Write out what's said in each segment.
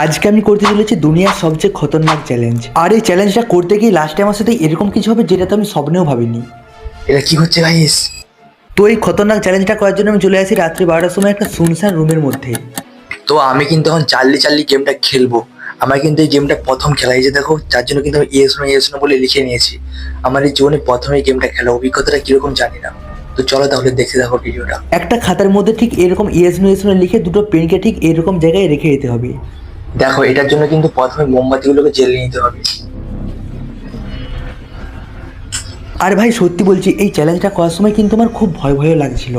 আজকে আমি করতে চলেছি দুনিয়ার সবচেয়ে খতরনাক চ্যালেঞ্জ। আর এই চ্যালেঞ্জটা করতে গিয়ে লাস্টে আমার সাথে এরকম কিছু হবে যেটা তো আমি স্বপ্নেও ভাবিনি। এটা কি হচ্ছে গাইস? তো এই খতরনাক চ্যালেঞ্জটা করার জন্য আমি চলে আসি রাত্রি 12টার সময় একটা শুনশান রুমের মধ্যে। তো আমি কিন্তু এখন চার্লি চার্লি গেমটা খেলবো। আমার কিন্তু এই গেমটা প্রথম খেলা, এই যে দেখো, যার জন্য কিন্তু আমি ইয়েস নো বলে লিখে নিয়েছি। আমার এই জীবনে প্রথম এই গেমটা খেলা, অভিজ্ঞতাটা কিরকম জানি না। তো চলো তাহলে দেখতে দেখো ভিডিওটা। একটা খাতার মধ্যে ঠিক এরকম ইয়েস নো লিখে দুটো পেনকে ঠিক এরকম জায়গায় রেখে দিতে হবে। দেখো, এটার জন্য কিন্তু প্রথমে মোমবাতিগুলোকে জ্বেলে নিতে হবে। আর ভাই সত্যি বলছি, এই চ্যালেঞ্জটা করার সময় কিন্তু আমার খুব ভয় ভয় লাগছিল।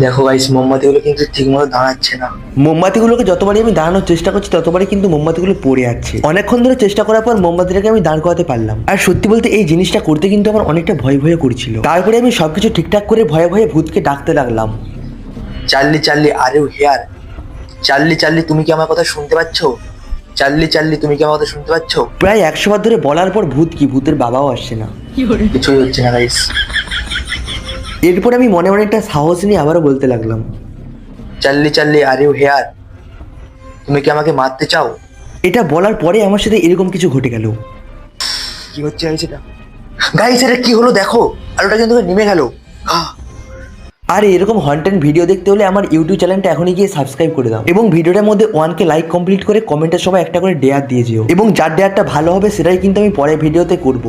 দেখো গাইস, মোমবাতিগুলো কিন্তু ঠিক মতো দাঁড়াচ্ছে না। মোমবাতিগুলোকে যতবারই আমি দাঁড়ানোর চেষ্টা করছি ততবারই কিন্তু মোমবাতিগুলো পড়ে যাচ্ছে। অনেকক্ষণ ধরে চেষ্টা করার পর মোমবাতিটাকে আমি দাঁড় করাতে পারলাম। আর সত্যি বলতে এই জিনিসটা করতে কিন্তু আমার অনেকটা ভয় ভয় করছিল। তারপরে আমি সবকিছু ঠিকঠাক করে ভয়ে ভয়ে ভূতকে ডাকতে লাগলাম। Charlie Charlie, are you here? Charlie Charlie, তুমি কি আমার কথা শুনতে পাচ্ছ? চার্লি চার্লি, তুমি কি আমার কথা শুনতে পাচ্ছ? প্রায় 100 বার ধরে বলার পর ভূত কি, ভূতের বাবাও আসছে না। কিছুই হচ্ছে না গাইস। এরপর আমি মনে মনে একটা সাহস নিয়ে আবারও বলতে লাগলাম, Charlie Charlie, are you here? তুমি কি আমাকে মারতে চাও? এটা বলার পরে আমার সাথে এরকম কিছু ঘটে গেল। কি হচ্ছে গাইস এটা? গাইস, এটা কি হলো দেখো, আলোটা কিন্তু নেমে গেল। আর এরকম হন্টেড ভিডিও দেখতে হলে আমার ইউটিউব চ্যানেলটা এখনই গিয়ে সাবস্ক্রাইব করে দাও, এবং ভিডিওটার মধ্যে 1K লাইক কমপ্লিট করে কমেন্টের সবাই একটা করে ডেয়ার দিয়ে যেও, এবং যার ডেয়ারটা ভালো হবে সেটাই কিন্তু আমি পরের ভিডিওতে করব।